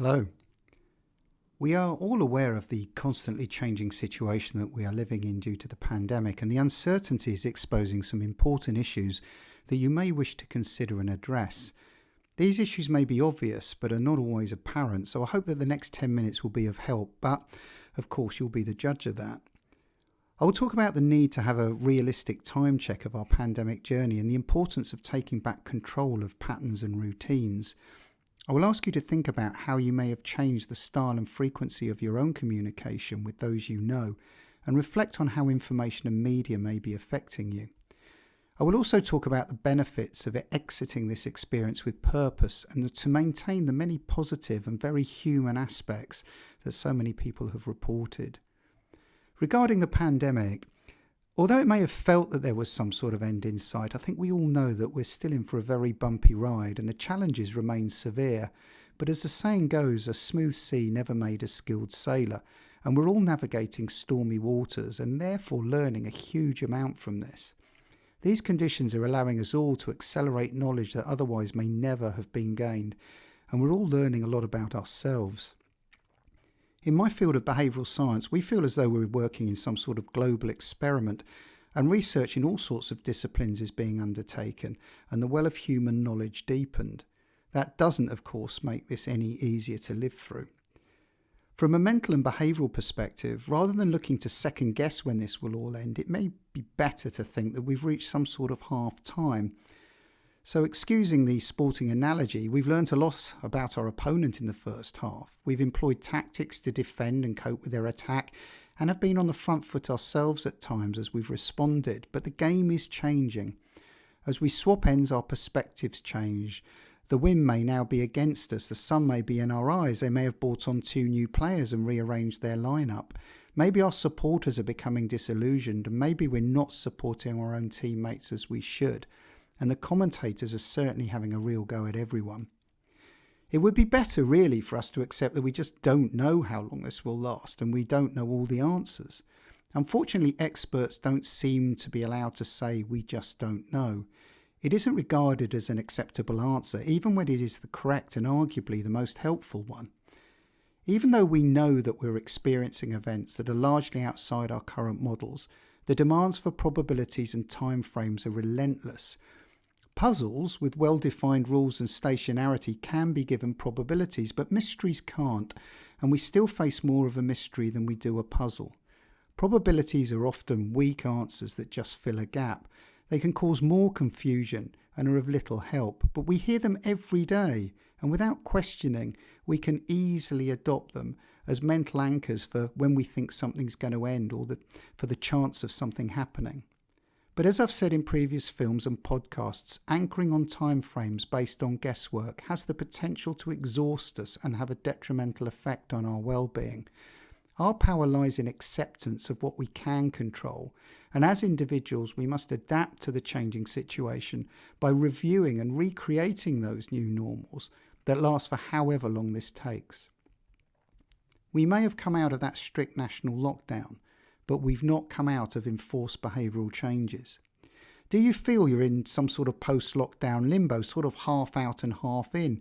Hello. We are all aware of the constantly changing situation that we are living in due to the pandemic, and the uncertainty is exposing some important issues that you may wish to consider and address. These issues may be obvious but are not always apparent, so I hope that the next 10 minutes will be of help, but of course you'll be the judge of that. I will talk about the need to have a realistic time check of our pandemic journey and the importance of taking back control of patterns and routines. I will ask you to think about how you may have changed the style and frequency of your own communication with those you know, and reflect on how information and media may be affecting you. I will also talk about the benefits of exiting this experience with purpose and to maintain the many positive and very human aspects that so many people have reported. Regarding the pandemic, although it may have felt that there was some sort of end in sight, I think we all know that we're still in for a very bumpy ride and the challenges remain severe. But as the saying goes, a smooth sea never made a skilled sailor, and we're all navigating stormy waters and therefore learning a huge amount from this. These conditions are allowing us all to accelerate knowledge that otherwise may never have been gained, and we're all learning a lot about ourselves. In my field of behavioural science, we feel as though we're working in some sort of global experiment, and research in all sorts of disciplines is being undertaken, and the well of human knowledge deepened. That doesn't, of course, make this any easier to live through. From a mental and behavioural perspective, rather than looking to second guess when this will all end, it may be better to think that we've reached some sort of half-time. So excusing the sporting analogy, we've learnt a lot about our opponent in the first half. We've employed tactics to defend and cope with their attack and have been on the front foot ourselves at times as we've responded. But the game is changing. As we swap ends, our perspectives change. The wind may now be against us. The sun may be in our eyes. They may have brought on 2 new players and rearranged their lineup. Maybe our supporters are becoming disillusioned, and maybe we're not supporting our own teammates as we should. And the commentators are certainly having a real go at everyone. It would be better really for us to accept that we just don't know how long this will last and we don't know all the answers. Unfortunately, experts don't seem to be allowed to say we just don't know. It isn't regarded as an acceptable answer, even when it is the correct and arguably the most helpful one. Even though we know that we're experiencing events that are largely outside our current models, the demands for probabilities and timeframes are relentless. Puzzles with well-defined rules and stationarity can be given probabilities, but mysteries can't, and we still face more of a mystery than we do a puzzle. Probabilities are often weak answers that just fill a gap. They can cause more confusion and are of little help, but we hear them every day, and without questioning, we can easily adopt them as mental anchors for when we think something's going to end or for the chance of something happening. But as I've said in previous films and podcasts, anchoring on timeframes based on guesswork has the potential to exhaust us and have a detrimental effect on our well-being. Our power lies in acceptance of what we can control, and as individuals we must adapt to the changing situation by reviewing and recreating those new normals that last for however long this takes. We may have come out of that strict national lockdown, but we've not come out of enforced behavioural changes. Do you feel you're in some sort of post-lockdown limbo, sort of half out and half in?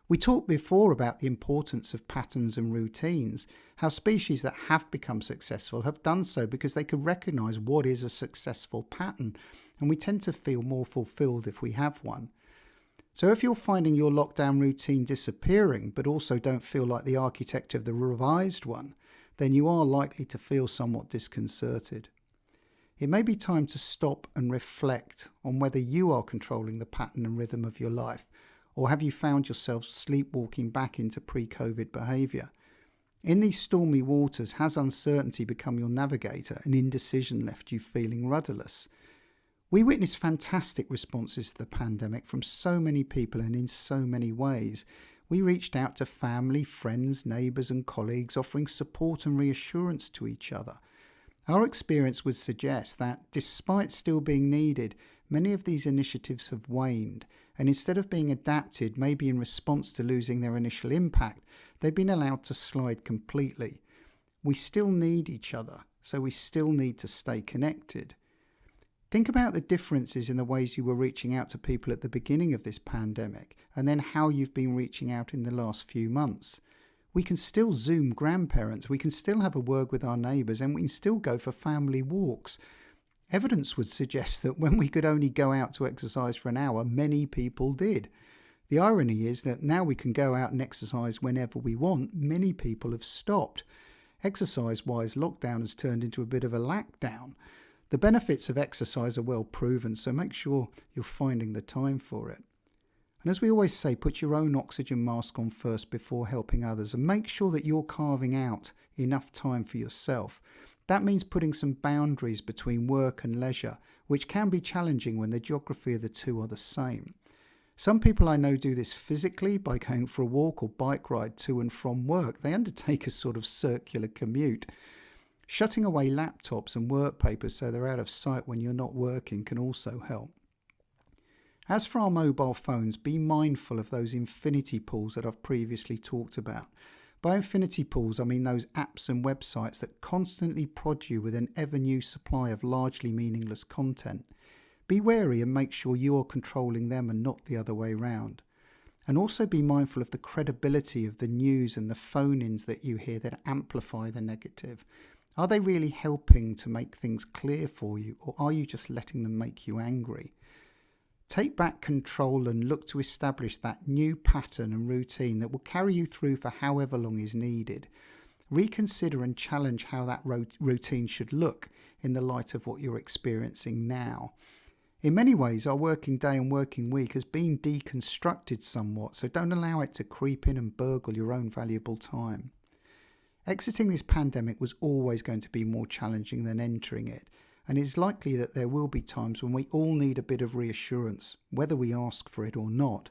We talked before about the importance of patterns and routines, how species that have become successful have done so because they could recognise what is a successful pattern, and we tend to feel more fulfilled if we have one. So if you're finding your lockdown routine disappearing, but also don't feel like the architect of the revised one, then you are likely to feel somewhat disconcerted. It may be time to stop and reflect on whether you are controlling the pattern and rhythm of your life, or have you found yourself sleepwalking back into pre-COVID behaviour? In these stormy waters, has uncertainty become your navigator and indecision left you feeling rudderless? We witnessed fantastic responses to the pandemic from so many people and in so many ways. We reached out to family, friends, neighbours and colleagues, offering support and reassurance to each other. Our experience would suggest that, despite still being needed, many of these initiatives have waned, and instead of being adapted, maybe in response to losing their initial impact, they've been allowed to slide completely. We still need each other, so we still need to stay connected. Think about the differences in the ways you were reaching out to people at the beginning of this pandemic, and then how you've been reaching out in the last few months. We can still Zoom grandparents, we can still have a word with our neighbours, and we can still go for family walks. Evidence would suggest that when we could only go out to exercise for an hour, many people did. The irony is that now we can go out and exercise whenever we want, many people have stopped. Exercise-wise, lockdown has turned into a bit of a lackdown. The benefits of exercise are well proven, so make sure you're finding the time for it. And as we always say, put your own oxygen mask on first before helping others, and make sure that you're carving out enough time for yourself. That means putting some boundaries between work and leisure, which can be challenging when the geography of the two are the same. Some people I know do this physically by going for a walk or bike ride to and from work. They undertake a sort of circular commute. Shutting away laptops and work papers so they're out of sight when you're not working can also help. As for our mobile phones, be mindful of those infinity pools that I've previously talked about. By infinity pools, I mean those apps and websites that constantly prod you with an ever-new supply of largely meaningless content. Be wary and make sure you're controlling them and not the other way round. And also be mindful of the credibility of the news and the phone-ins that you hear that amplify the negative. Are they really helping to make things clear for you, or are you just letting them make you angry? Take back control and look to establish that new pattern and routine that will carry you through for however long is needed. Reconsider and challenge how that routine should look in the light of what you're experiencing now. In many ways, our working day and working week has been deconstructed somewhat, so don't allow it to creep in and burgle your own valuable time. Exiting this pandemic was always going to be more challenging than entering it, and it's likely that there will be times when we all need a bit of reassurance, whether we ask for it or not.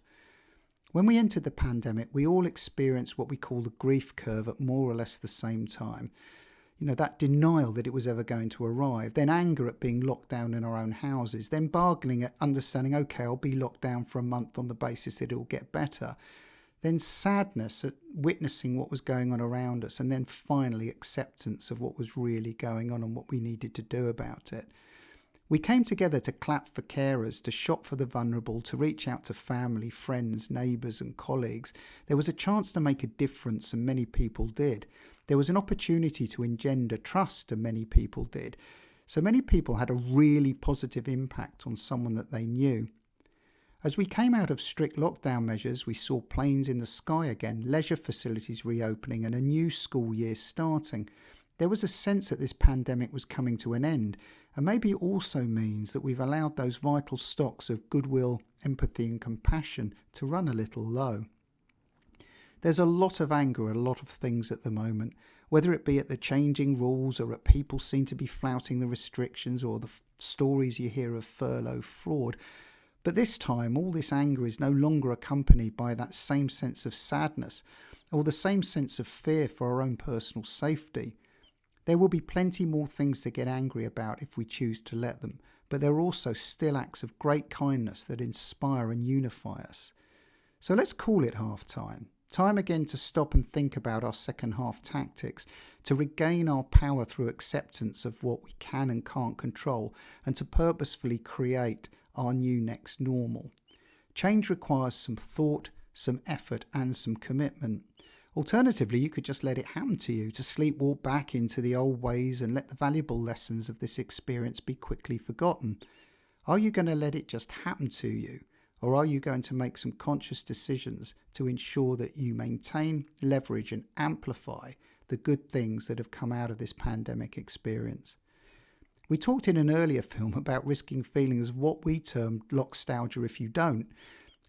When we entered the pandemic, we all experienced what we call the grief curve at more or less the same time. That denial that it was ever going to arrive, then anger at being locked down in our own houses, then bargaining at understanding, okay, I'll be locked down for a month on the basis that it will get better, then sadness at witnessing what was going on around us, and then finally acceptance of what was really going on and what we needed to do about it. We came together to clap for carers, to shop for the vulnerable, to reach out to family, friends, neighbours and colleagues. There was a chance to make a difference, and many people did. There was an opportunity to engender trust, and many people did. So many people had a really positive impact on someone that they knew. As we came out of strict lockdown measures, we saw planes in the sky again, leisure facilities reopening and a new school year starting. There was a sense that this pandemic was coming to an end, and maybe it also means that we've allowed those vital stocks of goodwill, empathy and compassion to run a little low. There's a lot of anger at a lot of things at the moment, whether it be at the changing rules or at people seem to be flouting the restrictions or the stories you hear of furlough fraud. But this time, all this anger is no longer accompanied by that same sense of sadness or the same sense of fear for our own personal safety. There will be plenty more things to get angry about if we choose to let them, but there are also still acts of great kindness that inspire and unify us. So let's call it half-time. Time again to stop and think about our second half tactics, to regain our power through acceptance of what we can and can't control, and to purposefully create our new next normal. Change requires some thought, some effort and some commitment. Alternatively, you could just let it happen to you, to sleepwalk back into the old ways and let the valuable lessons of this experience be quickly forgotten. Are you going to let it just happen to you? Or are you going to make some conscious decisions to ensure that you maintain, leverage and amplify the good things that have come out of this pandemic experience? We talked in an earlier film about risking feelings of what we termed lockstalgia if you don't,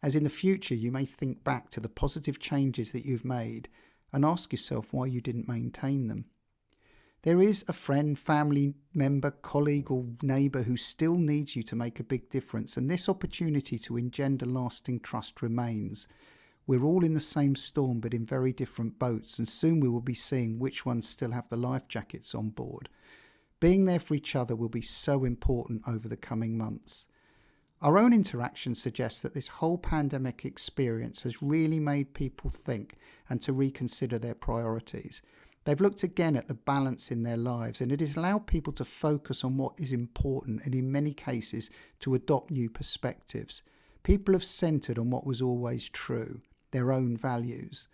as in the future you may think back to the positive changes that you've made and ask yourself why you didn't maintain them. There is a friend, family member, colleague or neighbour who still needs you to make a big difference, and this opportunity to engender lasting trust remains. We're all in the same storm but in very different boats, and soon we will be seeing which ones still have the life jackets on board. Being there for each other will be so important over the coming months. Our own interactions suggest that this whole pandemic experience has really made people think and to reconsider their priorities. They've looked again at the balance in their lives, and it has allowed people to focus on what is important and in many cases to adopt new perspectives. People have centred on what was always true, their own values.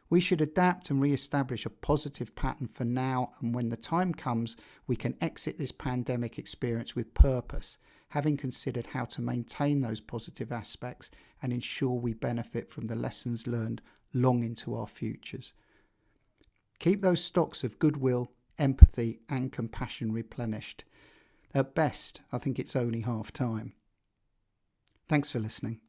We should adapt and re-establish a positive pattern for now, and when the time comes, we can exit this pandemic experience with purpose, having considered how to maintain those positive aspects and ensure we benefit from the lessons learned long into our futures. Keep those stocks of goodwill, empathy and compassion replenished. At best, I think it's only half time. Thanks for listening.